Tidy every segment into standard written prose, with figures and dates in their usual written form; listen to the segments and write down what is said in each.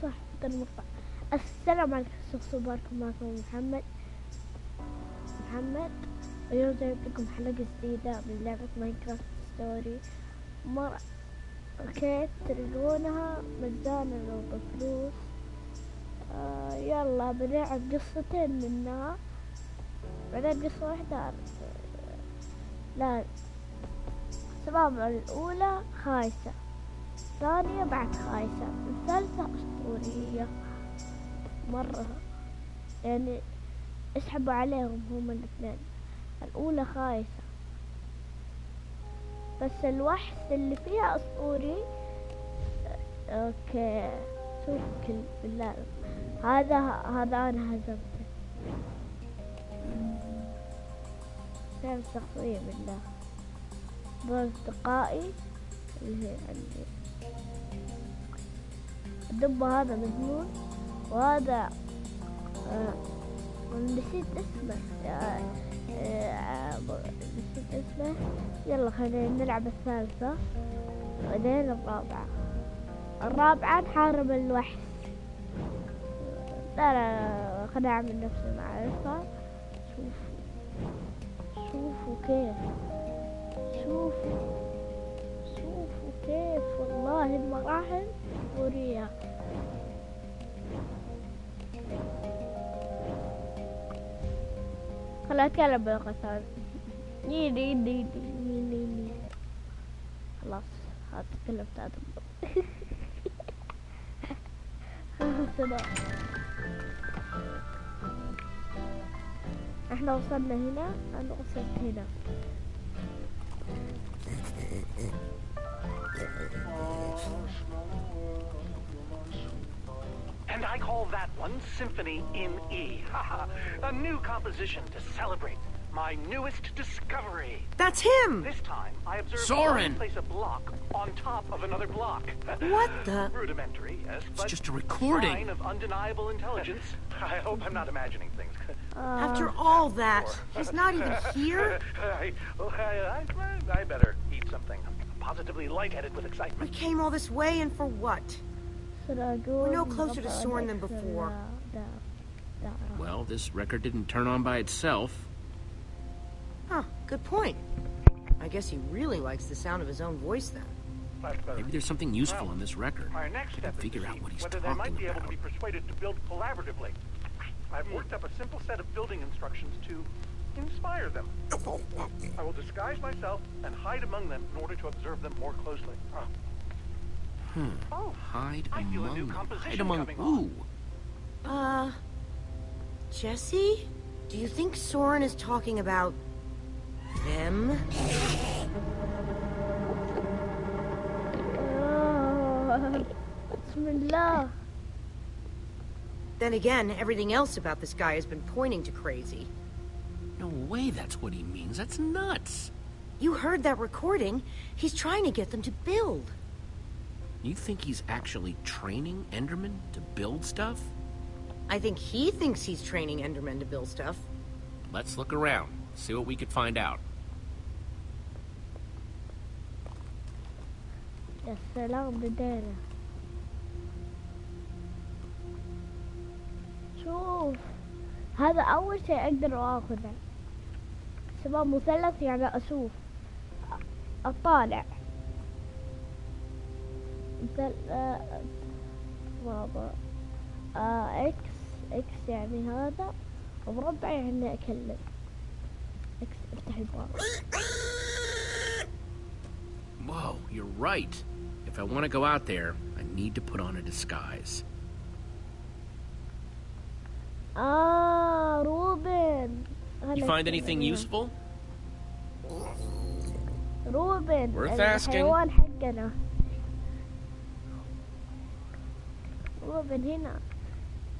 صح بدنا نقطع. السلام عليكم شخص باركم معكم محمد اليوم جايب لكم حلقة جديدة من لعبة ماينكرافت ستوري. كيف تلقونها مجانا لو بفلوس. يلا بنلعب قصتين منها، بعدين قصة واحدة. لا سباب الأولى خايسة، الثانية بعد خايسة، الثالثة أسطورية مرة، يعني اسحبوا عليهم هما الاثنين. الأولى خايسة بس الوحش اللي فيها أسطوري. اوكي شوف بالله، هذا أنا هزمته. سام الشخصية بالله، دول أصدقائي اللي هي عندي. الدب هذا مجنون، وهذا نسيت اسمه. نسيت اسمه. يلا خلينا نلعب الثالثة بعدين الرابعة نحارب الوحش. لا خلينا نعمل نفسي معرفة. شوفوا كيف، شوفوا كيف، والله المراحل أسطورية. خلا أتكلم بلغة ثانية. ني خلاص هذا تكلمت هذا. احنا وصلنا هنا، انا وصلت هنا. And I call that one Symphony in E. A new composition to celebrate my newest discovery. That's him! This time, I observed Soren! one place a block on top of another block. What the? Rudimentary, yes, It's but just a recording. sign of undeniable intelligence. I hope I'm not imagining things. After all that, he's not even here? I better eat something. I'm positively lightheaded with We excitement. came all this way and for what? We're no closer to Soren than before. Well, this record didn't turn on by itself. Huh, good point. I guess he really likes the sound of his own voice then. Maybe there's something useful in this record. My next I step can is figure to out see what he's whether they might talking be able to about. be persuaded to build collaboratively. I've worked up a simple set of building instructions to inspire them. I will disguise myself and hide among them in order to observe them more closely. Oh, Hide I feel a among new them. composition Hide among coming who? Jesse? Do you think Soren is talking about them? Bismillah. Then again, everything else about this guy has been pointing to crazy. No way that's what he means. That's nuts. You heard that recording. He's trying to get them to build. You think he's actually training Endermen to build stuff? I think he thinks he's training Endermen to build stuff. Let's look around, see what we could find out. يا سلام بدينا. شوف هذا أول شيء أقدر أخذه. شباب مثلث يعني أشوف أطالع. بابا اكس يعني هذا، ومربع يعني أكلم. اكس افتح الباب. Whoa, you're right. If I want to go out there, I need to put on a disguise. روبن. You find anything useful? روبن Worth asking. الحيوان حقنا. روبن هنا،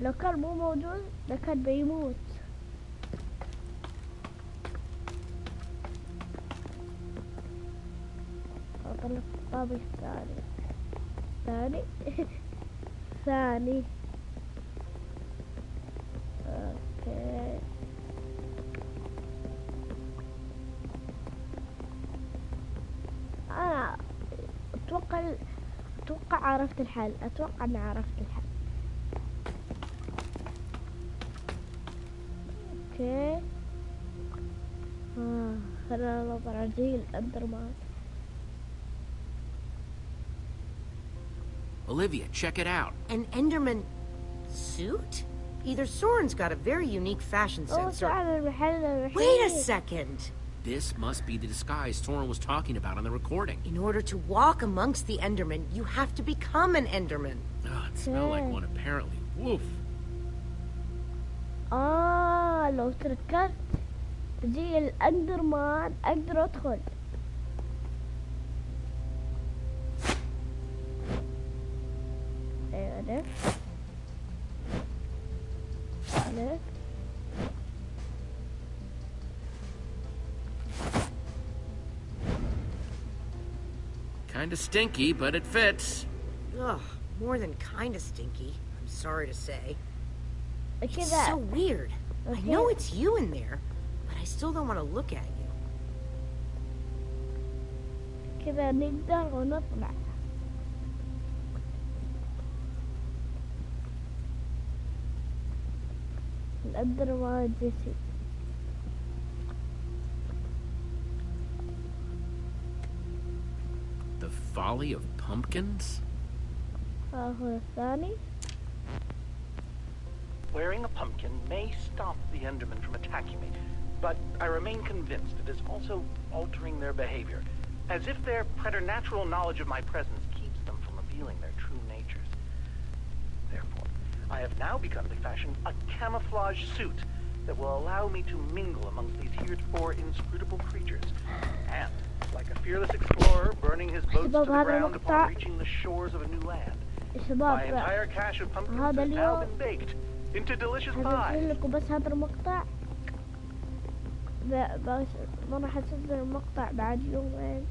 لو كان مو موجود لكان بيموت. أطلق الطابق ثاني. اوكي انا اتوقع اتوقع عرفت الحل، اتوقع اني عرفت الحل. اوكي خلينا ننظر على زي الاندرمان. Olivia, check it out. An Enderman suit? Either Soren's got a very unique fashion sense or... فعلا المحل الوحيد. Wait a second! This must be the disguise Soren was talking about on the recording. In order to walk amongst the Endermen, you have to become an Enderman. Oh, it smelled like one apparently. Woof. لو تركت زي الاندرمان اقدر ادخل. ايوه لف لف. Kinda stinky, but it fits. Ugh, more than kinda stinky, I'm sorry to say. It's كذا so weird. I know it's you in there, but I still don't want to look at you. كذا نقدر ونطلع. الاندرمان جيسي. The Folly of Pumpkins? هو الثاني. Wearing a pumpkin may stop the Endermen from attacking me, but I remain convinced it is also altering their behavior, as if their preternatural knowledge of my presence keeps them from revealing their true natures. Therefore, I have now begun to fashion a camouflage suit that will allow me to mingle amongst these heretofore inscrutable creatures, and, like a fearless explorer burning his boats to the ground upon reaching the shores of a new land, my entire cache of pumpkins has now been baked into delicious pies. لكم بس هذا المقطع. بس ما راح اسجل المقطع بعد يومين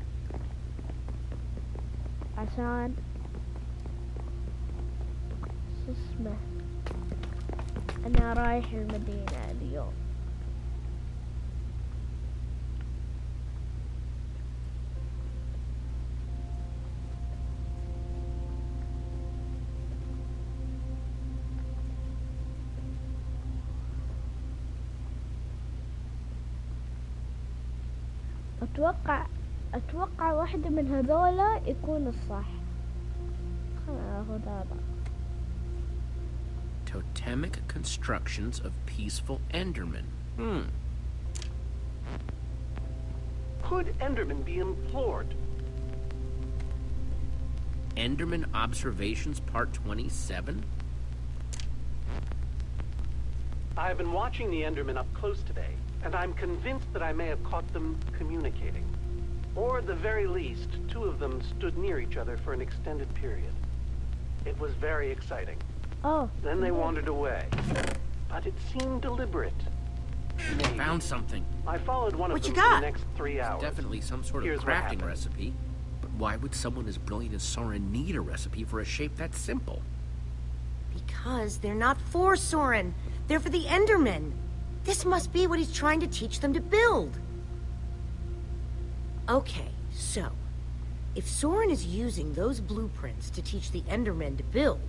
عشان شو اسمه انا رايح المدينة اليوم. اتوقع واحدة من هذولا يكون الصح. خلنا ناخذ هذا. Totemic constructions of peaceful Endermen. Could Endermen be implored? Enderman Observations Part 27? I've been watching the Endermen up close today, and I'm convinced that I may have caught them communicating. Or at the very least, two of them stood near each other for an extended period. It was very exciting. Then they wandered away. But it seemed deliberate. Maybe. Found something. I followed one of them for the next 3 hours. Definitely some sort of crafting recipe. But why would someone as brilliant as Soren need a recipe for a shape that simple? Because they're not for Soren. They're for the Endermen. This must be what he's trying to teach them to build. Okay, so if Soren is using those blueprints to teach the Endermen to build,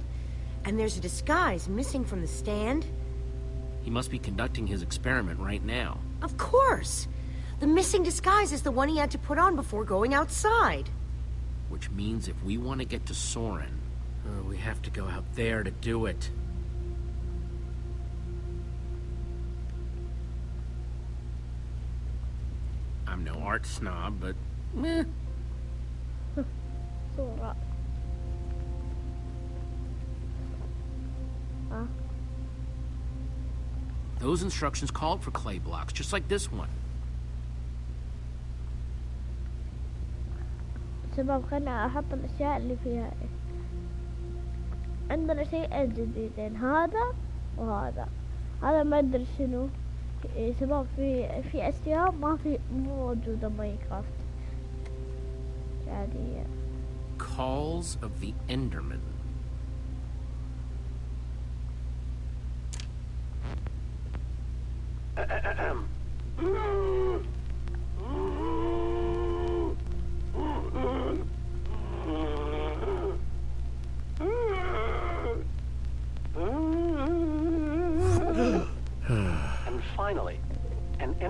and there's a disguise missing from the stand... He must be conducting his experiment right now. Of course! The missing disguise is the one he had to put on before going outside. Which means if we want to get to Soren, we have to go out there to do it. I'm no art snob, but meh. صورة. Those instructions called for clay blocks, just like this one. شباب خلنا احط الاشياء اللي فيها. عندنا شيئين جديدين، هذا وهذا. هذا ما ادري شنو. شباب في اشياء مو موجودة ماينكرافت عادية. Calls of the Enderman.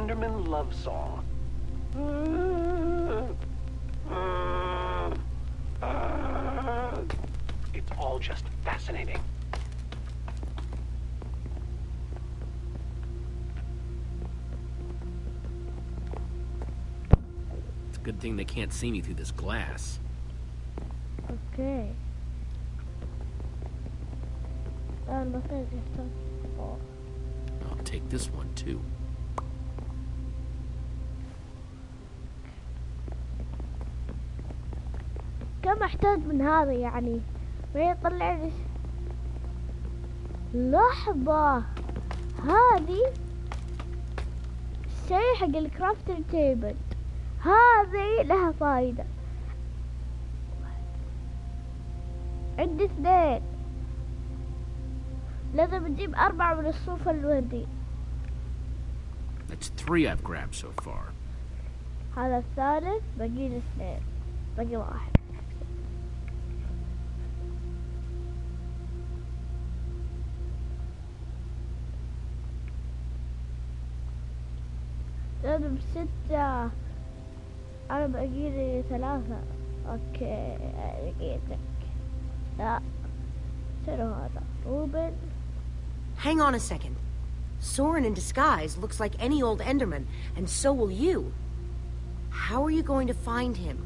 Enderman love song. It's all just fascinating. It's a good thing they can't see me through this glass. اوكي الآن بطيء يحتاج. I'll take this one too. كم احتاج من هذا يعني؟ ما يطلع لي. لحظة، هذه الشيء حق الكرافتنج تيبل، هذه لها فايدة. عندي 2، لازم نجيب 4 من الصوف الوردي. That's 3 I've grabbed so far. هذا الثالث، باقي لي 2، باقي 1. لازم 6. أنا باقي لي 3. أوكي لقيتك. لا شنو هذا؟ روبن. Hang on a second. Soren in disguise looks like any old Enderman, and so will you. How are you going to find him?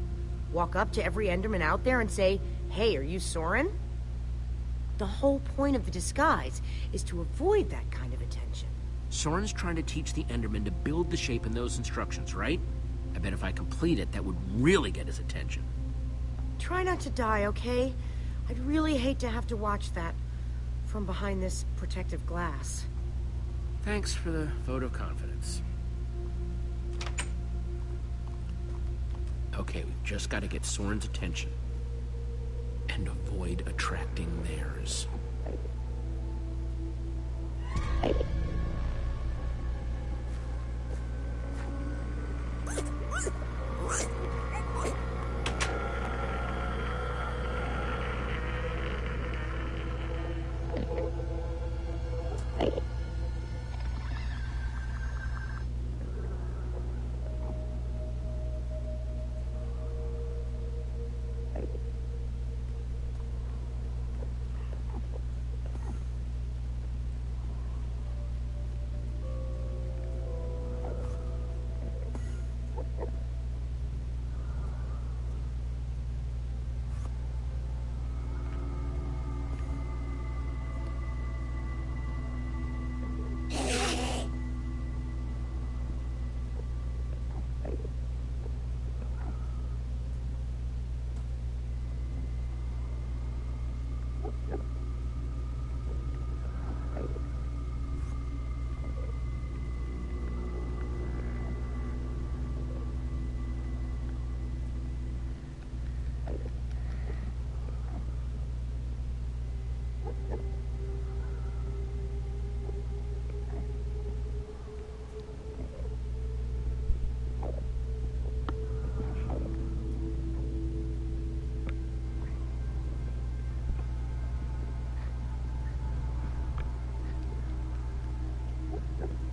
Walk up to every Enderman out there and say, "Hey, are you Soren?" The whole point of the disguise is to avoid that kind of attention. Soren's trying to teach the Enderman to build the shape in those instructions, right? I bet if I complete it, that would really get his attention. Try not to die, okay? I'd really hate to have to watch that from behind this protective glass. Thanks for the vote of confidence. Okay, we've just got to get Soren's attention and avoid attracting theirs.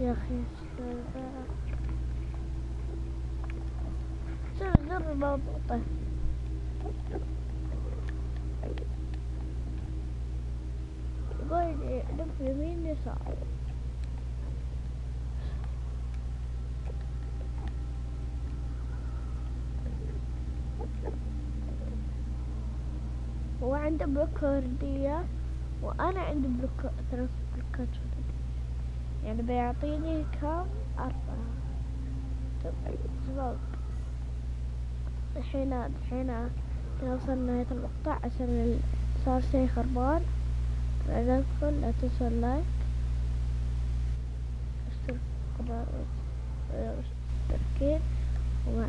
يا أخي زر مضبوطة. يقول لف يمين يسار. هو عنده بلوك وردية وأنا عندي 3 بلوكات وردية، يعني بيعطيني كم؟ 4. طب شباب الحين نوصل نهاية المقطع عشان صار شي خربان. ندخل، لا تنسوا اللايك، اشتركوا ومع